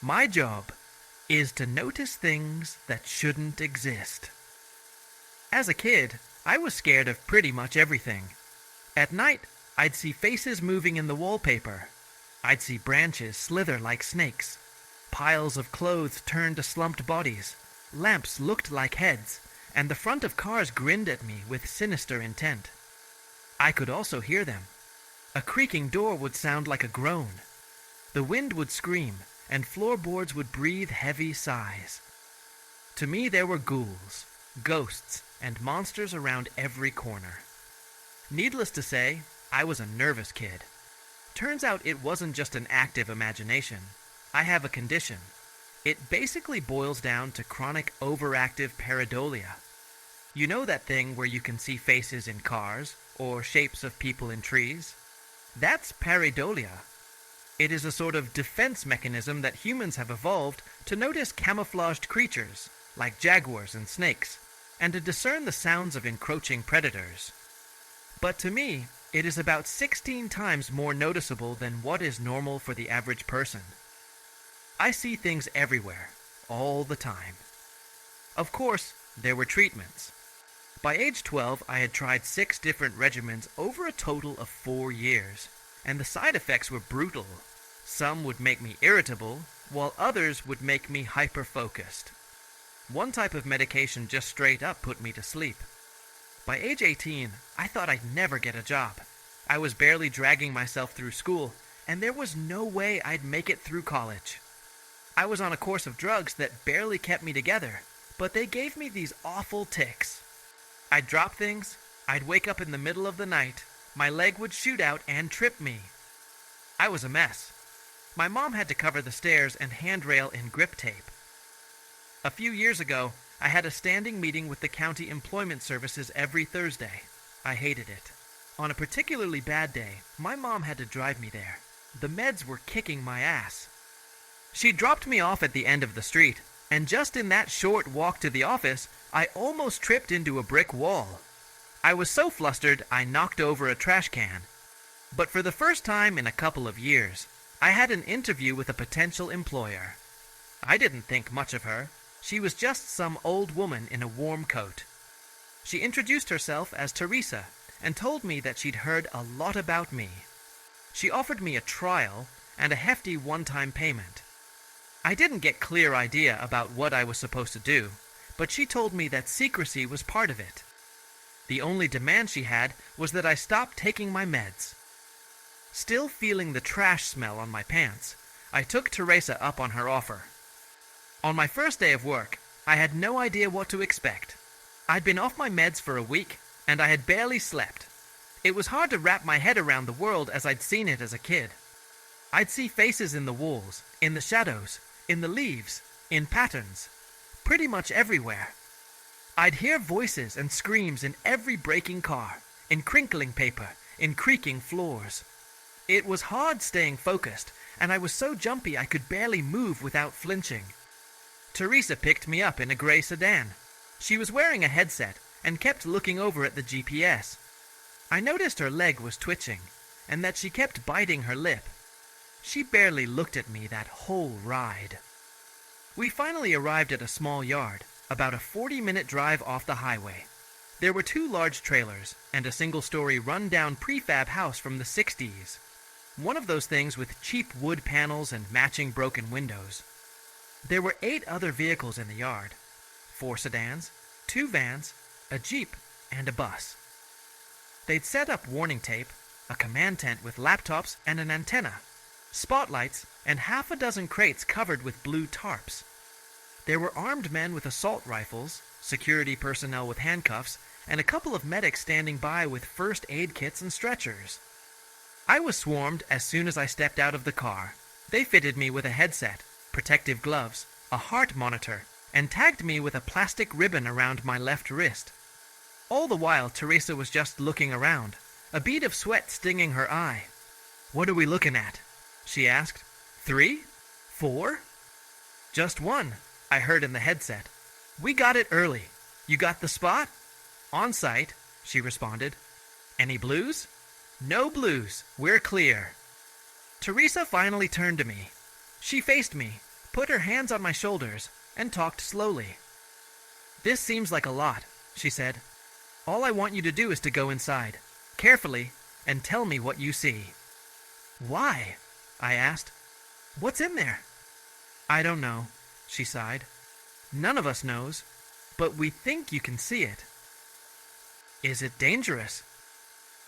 My job is to notice things that shouldn't exist. As a kid, I was scared of pretty much everything. At night, I'd see faces moving in the wallpaper. I'd see branches slither like snakes. Piles of clothes turned to slumped bodies. Lamps looked like heads, and the front of cars grinned at me with sinister intent. I could also hear them. A creaking door would sound like a groan. The wind would scream, and floorboards would breathe heavy sighs. To me there were ghouls, ghosts, and monsters around every corner. Needless to say, I was a nervous kid. Turns out it wasn't just an active imagination. I have a condition. It basically boils down to chronic overactive pareidolia. You know that thing where you can see faces in cars, or shapes of people in trees? That's pareidolia. It is a sort of defense mechanism that humans have evolved to notice camouflaged creatures, like jaguars and snakes, and to discern the sounds of encroaching predators. But to me, it is about 16 times more noticeable than what is normal for the average person. I see things everywhere, all the time. Of course, there were treatments. By age 12, I had tried 6 different regimens over a total of 4 years, and the side effects were brutal. Some would make me irritable, while others would make me hyper-focused. One type of medication just straight up put me to sleep. By age 18, I thought I'd never get a job. I was barely dragging myself through school, and there was no way I'd make it through college. I was on a course of drugs that barely kept me together, but they gave me these awful tics. I'd drop things, I'd wake up in the middle of the night, my leg would shoot out and trip me. I was a mess. My mom had to cover the stairs and handrail in grip tape. A few years ago, I had a standing meeting with the county employment services every Thursday. I hated it. On a particularly bad day, my mom had to drive me there. The meds were kicking my ass. She dropped me off at the end of the street, and just in that short walk to the office, I almost tripped into a brick wall. I was so flustered, I knocked over a trash can. But for the first time in a couple of years, I had an interview with a potential employer. I didn't think much of her. She was just some old woman in a warm coat. She introduced herself as Teresa and told me that she'd heard a lot about me. She offered me a trial and a hefty one-time payment. I didn't get clear idea about what I was supposed to do, but she told me that secrecy was part of it. The only demand she had was that I stop taking my meds. Still feeling the trash smell on my pants, I took Teresa up on her offer. On my first day of work, I had no idea what to expect. I'd been off my meds for a week, and I had barely slept. It was hard to wrap my head around the world as I'd seen it as a kid. I'd see faces in the walls, in the shadows, in the leaves, in patterns, pretty much everywhere. I'd hear voices and screams in every braking car, in crinkling paper, in creaking floors. It was hard staying focused, and I was so jumpy I could barely move without flinching. Teresa picked me up in a gray sedan. She was wearing a headset and kept looking over at the GPS. I noticed her leg was twitching, and that she kept biting her lip. She barely looked at me that whole ride. We finally arrived at a small yard, about a 40-minute drive off the highway. There were 2 large trailers and a single-story run-down prefab house from the 60s. One of those things with cheap wood panels and matching broken windows. There were 8 other vehicles in the yard. 4 sedans, 2 vans, a Jeep, and a bus. They'd set up warning tape, a command tent with laptops and an antenna, spotlights, and half a dozen crates covered with blue tarps. There were armed men with assault rifles, security personnel with handcuffs, and a couple of medics standing by with first aid kits and stretchers. I was swarmed as soon as I stepped out of the car. They fitted me with a headset, protective gloves, a heart monitor, and tagged me with a plastic ribbon around my left wrist. All the while, Teresa was just looking around, a bead of sweat stinging her eye. "What are we looking at?" she asked. 3? 4? "Just 1, I heard in the headset. "We got it early. You got the spot?" "On site," she responded. "Any blues?" "No blues. We're clear." Teresa finally turned to me. She faced me, put her hands on my shoulders, and talked slowly. "This seems like a lot," she said. "All I want you to do is to go inside, carefully, and tell me what you see." "Why?" I asked. "What's in there?" "I don't know," she sighed. "None of us knows, but we think you can see it." "Is it dangerous?"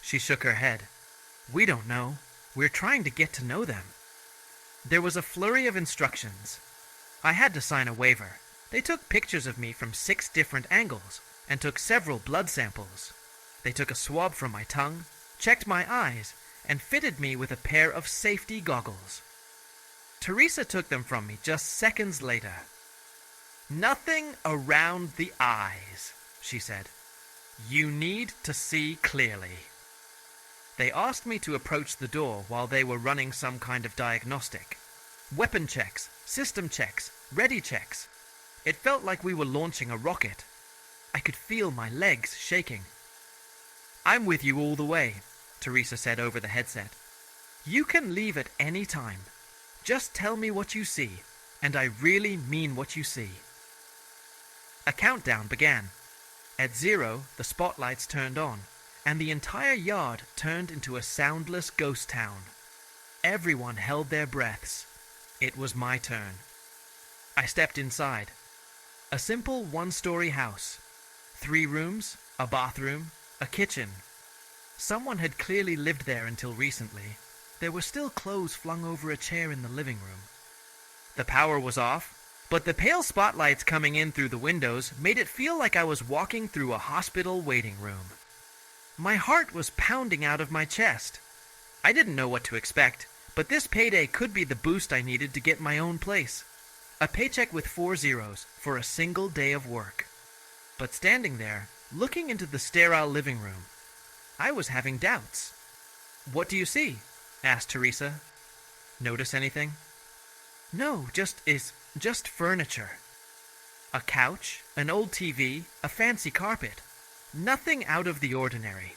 She shook her head. "We don't know. We're trying to get to know them." There was a flurry of instructions. I had to sign a waiver. They took pictures of me from 6 different angles and took several blood samples. They took a swab from my tongue, checked my eyes, and fitted me with a pair of safety goggles. Teresa took them from me just seconds later. "Nothing around the eyes," she said. "You need to see clearly." They asked me to approach the door while they were running some kind of diagnostic. Weapon checks, system checks, ready checks. It felt like we were launching a rocket. I could feel my legs shaking. "I'm with you all the way," Teresa said over the headset. "You can leave at any time. Just tell me what you see, and I really mean what you see." A countdown began. At 0, the spotlights turned on, and the entire yard turned into a soundless ghost town. Everyone held their breaths. It was my turn. I stepped inside. A simple 1-story house. 3 rooms, a bathroom, a kitchen. Someone had clearly lived there until recently. There were still clothes flung over a chair in the living room. The power was off, but the pale spotlights coming in through the windows made it feel like I was walking through a hospital waiting room. My heart was pounding out of my chest. I didn't know what to expect, but this payday could be the boost I needed to get my own place. A paycheck with 4 zeros for a single day of work. But standing there, looking into the sterile living room, I was having doubts. "What do you see?" asked Teresa. "Notice anything?" "No, just furniture. A couch, an old TV, a fancy carpet. Nothing out of the ordinary."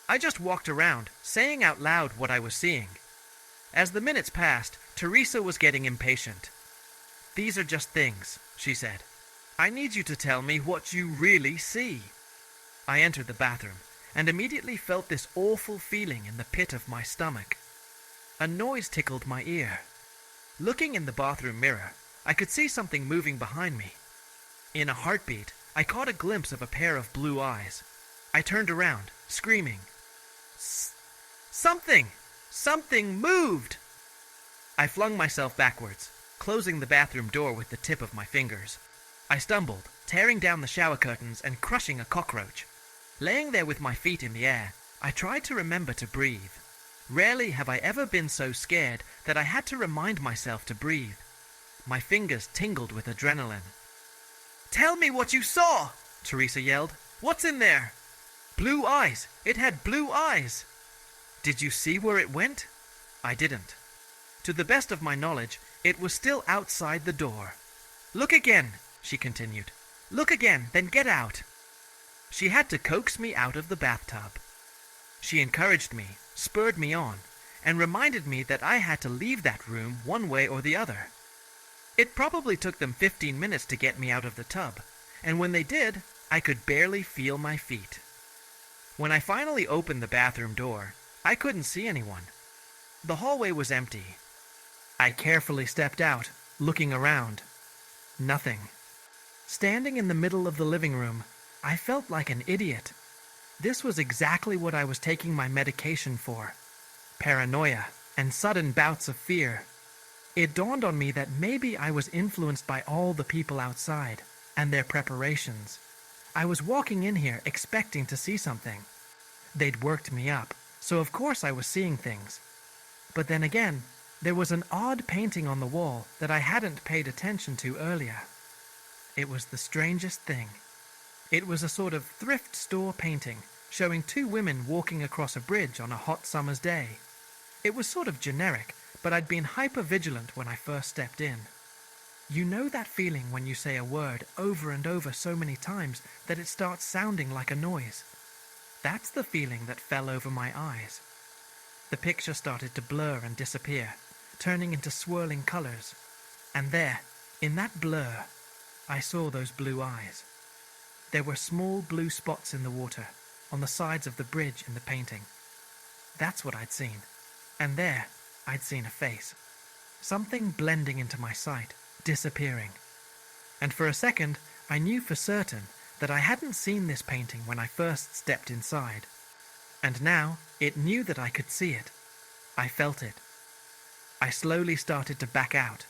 I just walked around, saying out loud what I was seeing. As the minutes passed, Teresa was getting impatient. "These are just things," she said. "I need you to tell me what you really see." I entered the bathroom and immediately felt this awful feeling in the pit of my stomach. A noise tickled my ear. Looking in the bathroom mirror, I could see something moving behind me. In a heartbeat, I caught a glimpse of a pair of blue eyes. I turned around, screaming. Something! Something moved!" I flung myself backwards, closing the bathroom door with the tip of my fingers. I stumbled, tearing down the shower curtains and crushing a cockroach. Laying there with my feet in the air, I tried to remember to breathe. Rarely have I ever been so scared that I had to remind myself to breathe. My fingers tingled with adrenaline. "Tell me what you saw!" Teresa yelled. "What's in there?" "Blue eyes! It had blue eyes!" "Did you see where it went?" I didn't. To the best of my knowledge, it was still outside the door. "Look again," she continued. "Look again, then get out." She had to coax me out of the bathtub. She encouraged me, spurred me on, and reminded me that I had to leave that room one way or the other. It probably took them 15 minutes to get me out of the tub, and when they did, I could barely feel my feet. When I finally opened the bathroom door, I couldn't see anyone. The hallway was empty. I carefully stepped out, looking around. Nothing. Standing in the middle of the living room, I felt like an idiot. This was exactly what I was taking my medication for. Paranoia and sudden bouts of fear. It dawned on me that maybe I was influenced by all the people outside and their preparations. I was walking in here expecting to see something. They'd worked me up, so of course I was seeing things. But then again, there was an odd painting on the wall that I hadn't paid attention to earlier. It was the strangest thing. It was a sort of thrift store painting showing 2 women walking across a bridge on a hot summer's day. It was sort of generic, but I'd been hyper-vigilant when I first stepped in. You know that feeling when you say a word over and over so many times that it starts sounding like a noise? That's the feeling that fell over my eyes. The picture started to blur and disappear, turning into swirling colors. And there, in that blur, I saw those blue eyes. There were small blue spots in the water, on the sides of the bridge in the painting. That's what I'd seen. And there, I'd seen a face. Something blending into my sight, disappearing. And for a second, I knew for certain that I hadn't seen this painting when I first stepped inside. And now, it knew that I could see it. I felt it. I slowly started to back out.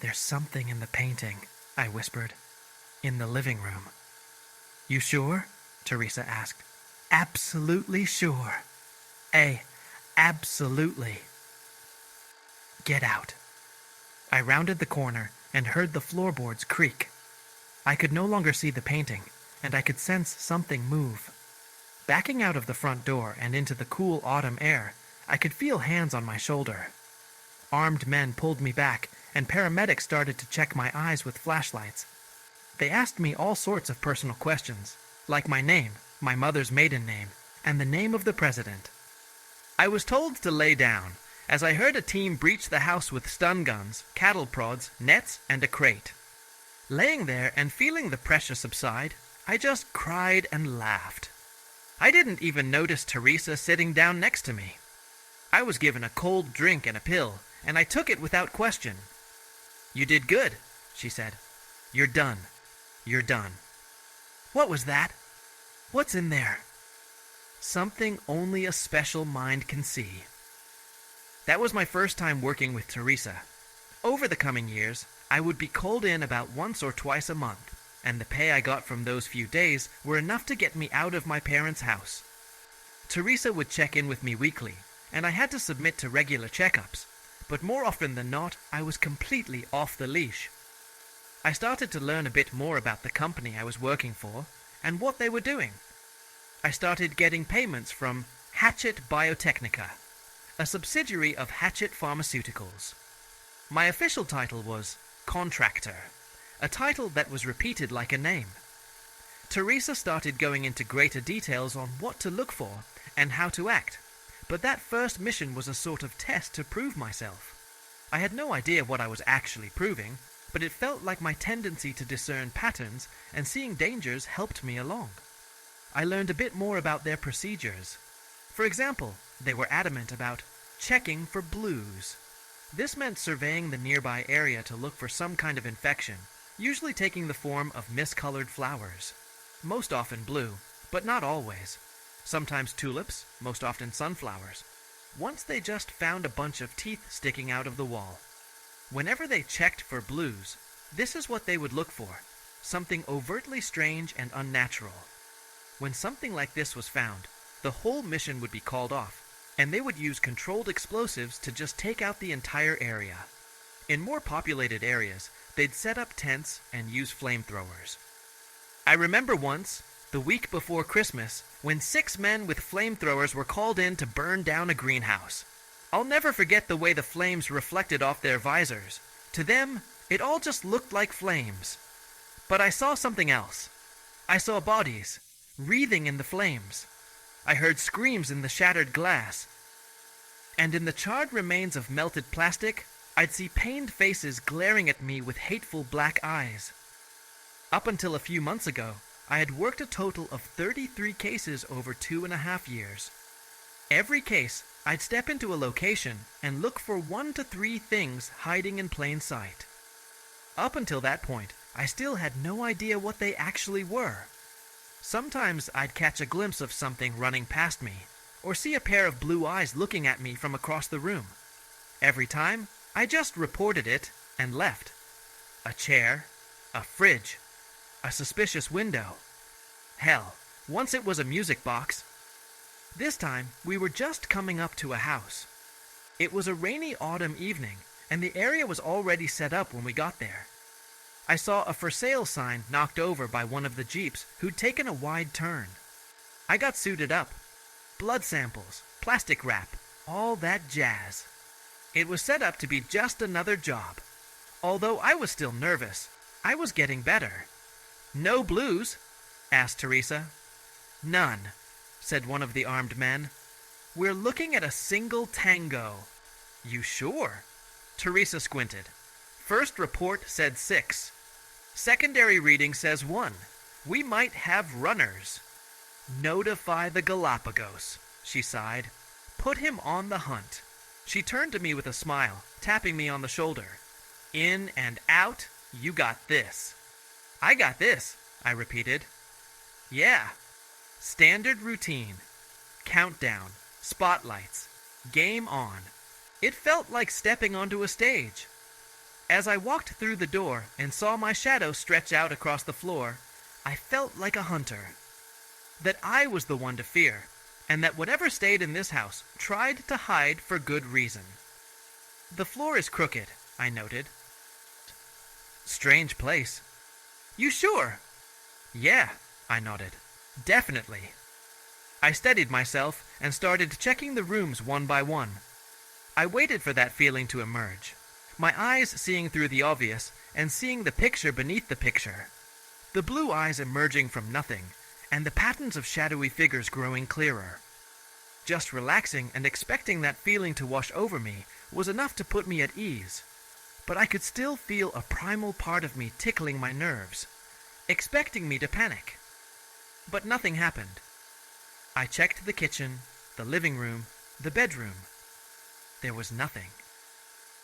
"There's something in the painting," I whispered. "In the living room." "You sure?" Teresa asked. "Absolutely sure. Absolutely." "Get out." I rounded the corner and heard the floorboards creak. I could no longer see the painting, and I could sense something move. Backing out of the front door and into the cool autumn air, I could feel hands on my shoulder. Armed men pulled me back, and paramedics started to check my eyes with flashlights. They asked me all sorts of personal questions, like my name, my mother's maiden name, and the name of the president. I was told to lay down, as I heard a team breach the house with stun guns, cattle prods, nets, and a crate. Laying there and feeling the pressure subside, I just cried and laughed. I didn't even notice Teresa sitting down next to me. I was given a cold drink and a pill, and I took it without question. "You did good," she said. "You're done. You're done." What was that? What's in there? Something only a special mind can see. That was my first time working with Teresa. Over the coming years, I would be called in about once or twice a month, and the pay I got from those few days were enough to get me out of my parents' house. Teresa would check in with me weekly, and I had to submit to regular checkups, but more often than not, I was completely off the leash. I started to learn a bit more about the company I was working for and what they were doing. I started getting payments from Hatchet Biotechnica, a subsidiary of Hatchet Pharmaceuticals. My official title was Contractor, a title that was repeated like a name. Teresa started going into greater details on what to look for and how to act, but that first mission was a sort of test to prove myself. I had no idea what I was actually proving, but it felt like my tendency to discern patterns and seeing dangers helped me along. I learned a bit more about their procedures. For example, they were adamant about checking for blues. This meant surveying the nearby area to look for some kind of infection, usually taking the form of miscolored flowers. Most often blue, but not always. Sometimes tulips, most often sunflowers. Once they just found a bunch of teeth sticking out of the wall. Whenever they checked for blues, this is what they would look for, something overtly strange and unnatural. When something like this was found, the whole mission would be called off, and they would use controlled explosives to just take out the entire area. In more populated areas, they'd set up tents and use flamethrowers. I remember once, the week before Christmas, when 6 men with flamethrowers were called in to burn down a greenhouse. I'll never forget the way the flames reflected off their visors. To them, it all just looked like flames. But I saw something else. I saw bodies, wreathing in the flames. I heard screams in the shattered glass. And in the charred remains of melted plastic, I'd see pained faces glaring at me with hateful black eyes. Up until a few months ago, I had worked a total of 33 cases over 2.5 years. Every case, I'd step into a location and look for 1 to 3 things hiding in plain sight. Up until that point, I still had no idea what they actually were. Sometimes I'd catch a glimpse of something running past me, or see a pair of blue eyes looking at me from across the room. Every time, I just reported it and left. A chair, a fridge, a suspicious window. Hell, once it was a music box. This time, we were just coming up to a house. It was a rainy autumn evening, and the area was already set up when we got there. I saw a for sale sign knocked over by one of the Jeeps who'd taken a wide turn. I got suited up. Blood samples, plastic wrap, all that jazz. It was set up to be just another job. Although I was still nervous, I was getting better. "No blues?" asked Teresa. "None," said one of the armed men. "We're looking at a single tango." "You sure?" Teresa squinted. First report said 6. Secondary reading says 1. We might have runners. Notify the Galapagos, she sighed. Put him on the hunt. She turned to me with a smile, tapping me on the shoulder. In and out, you got this. I got this, I repeated. Yeah. Standard routine. Countdown. Spotlights. Game on. It felt like stepping onto a stage. As I walked through the door and saw my shadow stretch out across the floor, I felt like a hunter. That I was the one to fear, and that whatever stayed in this house tried to hide for good reason. The floor is crooked, I noted. Strange place. You sure? Yeah, I nodded. Definitely. I steadied myself and started checking the rooms one by one. I waited for that feeling to emerge, my eyes seeing through the obvious and seeing the picture beneath the picture. The blue eyes emerging from nothing, and the patterns of shadowy figures growing clearer. Just relaxing and expecting that feeling to wash over me was enough to put me at ease, but I could still feel a primal part of me tickling my nerves, expecting me to panic. But nothing happened. I checked the kitchen, the living room, the bedroom. There was nothing.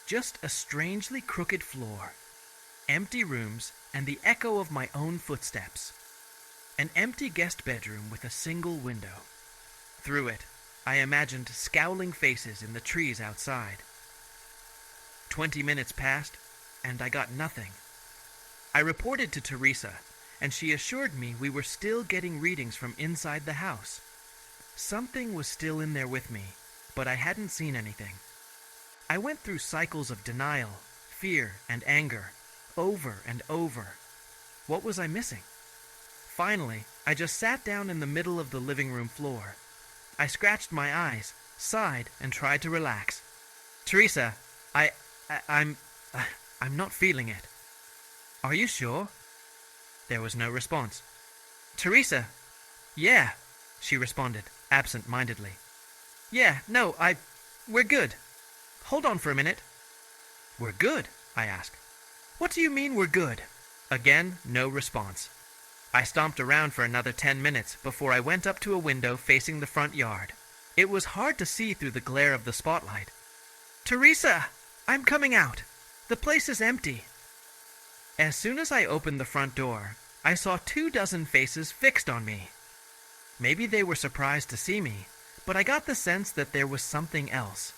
Just a strangely crooked floor, empty rooms, and the echo of my own footsteps. An empty guest bedroom with a single window. Through it, I imagined scowling faces in the trees outside. 20 minutes passed, and I got nothing. I reported to Teresa, and she assured me we were still getting readings from inside the house. Something was still in there with me, but I hadn't seen anything. I went through cycles of denial, fear, and anger, over and over. What was I missing? Finally, I just sat down in the middle of the living room floor. I scratched my eyes, sighed, and tried to relax. Teresa, I'm not feeling it. Are you sure? There was no response. Teresa, yeah, she responded, absent-mindedly. Yeah, no, we're good. Hold on for a minute. We're good, I asked. What do you mean we're good? Again, no response. I stomped around for another 10 minutes before I went up to a window facing the front yard. It was hard to see through the glare of the spotlight. Teresa, I'm coming out. The place is empty. As soon as I opened the front door, I saw 24 faces fixed on me. Maybe they were surprised to see me, but I got the sense that there was something else.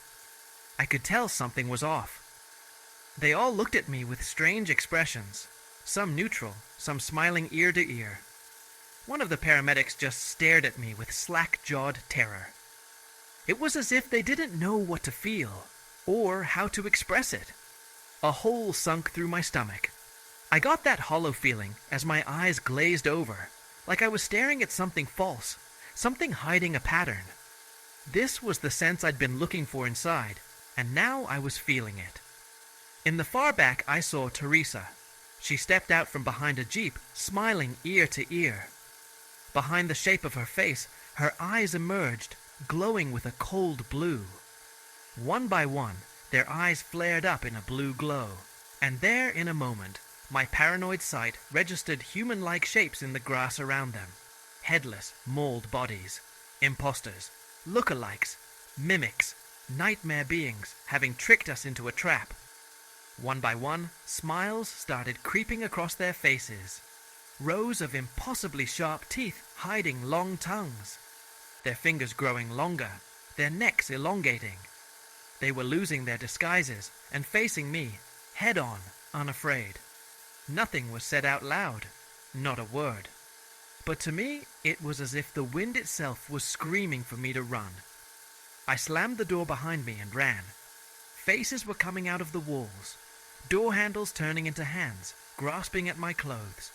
I could tell something was off. They all looked at me with strange expressions, some neutral, some smiling ear to ear. One of the paramedics just stared at me with slack-jawed terror. It was as if they didn't know what to feel, or how to express it. A hole sunk through my stomach. I got that hollow feeling as my eyes glazed over, like I was staring at something false, something hiding a pattern. This was the sense I'd been looking for inside, and now I was feeling it. In the far back, I saw Teresa. She stepped out from behind a jeep, smiling ear to ear. Behind the shape of her face, her eyes emerged, glowing with a cold blue. One by one, their eyes flared up in a blue glow, and there in a moment, my paranoid sight registered human-like shapes in the grass around them. Headless, mauled bodies. Imposters. Lookalikes. Mimics. Nightmare beings having tricked us into a trap. One by one, smiles started creeping across their faces. Rows of impossibly sharp teeth hiding long tongues. Their fingers growing longer, their necks elongating. They were losing their disguises and facing me, head-on, unafraid. Nothing was said out loud, not a word. But to me, it was as if the wind itself was screaming for me to run. I slammed the door behind me and ran. Faces were coming out of the walls, door handles turning into hands, grasping at my clothes.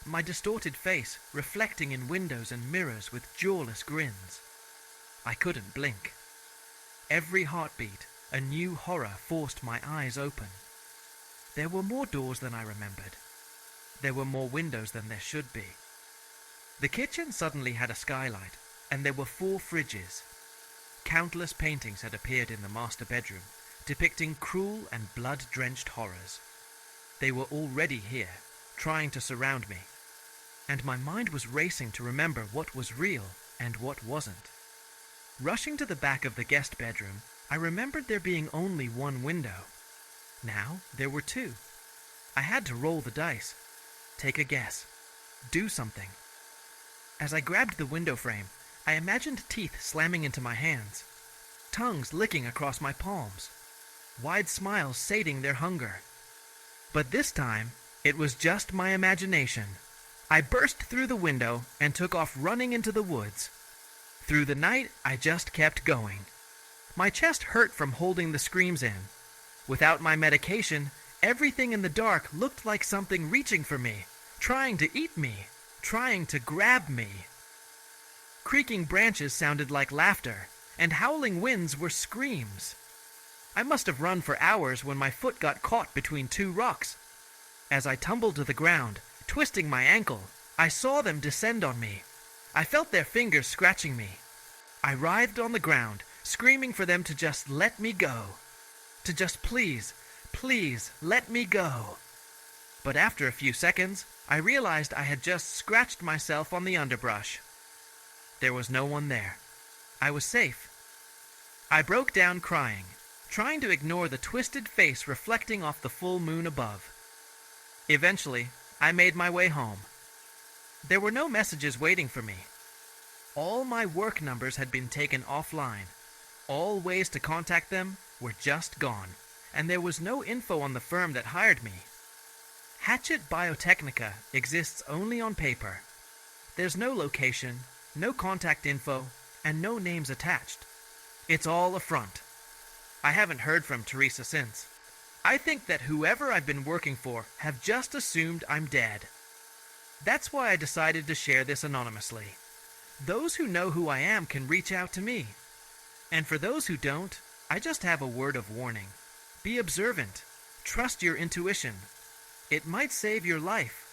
My distorted face reflecting in windows and mirrors with jawless grins. I couldn't blink. Every heartbeat, a new horror forced my eyes open. There were more doors than I remembered. There were more windows than there should be. The kitchen suddenly had a skylight, and there were 4 fridges. Countless paintings had appeared in the master bedroom, depicting cruel and blood-drenched horrors. They were already here, trying to surround me, and my mind was racing to remember what was real and what wasn't. Rushing to the back of the guest bedroom, I remembered there being only one window. Now there were two. I had to roll the dice, take a guess, do something. As I grabbed the window frame, I imagined teeth slamming into my hands, tongues licking across my palms, wide smiles sating their hunger. But this time, it was just my imagination. I burst through the window and took off running into the woods. Through the night, I just kept going. My chest hurt from holding the screams in. Without my medication, everything in the dark looked like something reaching for me, trying to eat me, trying to grab me. Creaking branches sounded like laughter, and howling winds were screams. I must have run for hours when my foot got caught between two rocks. As I tumbled to the ground, twisting my ankle, I saw them descend on me. I felt their fingers scratching me. I writhed on the ground, screaming for them to just let me go. To just please, please let me go. But after a few seconds, I realized I had just scratched myself on the underbrush. There was no one there. I was safe. I broke down crying, trying to ignore the twisted face reflecting off the full moon above. Eventually, I made my way home. There were no messages waiting for me. All my work numbers had been taken offline. All ways to contact them were just gone, and there was no info on the firm that hired me. Hatchet Biotechnica exists only on paper. There's no location, no contact info, and no names attached. It's all a front. I haven't heard from Teresa since. I think that whoever I've been working for have just assumed I'm dead. That's why I decided to share this anonymously. Those who know who I am can reach out to me. And for those who don't, I just have a word of warning. Be observant. Trust your intuition. It might save your life.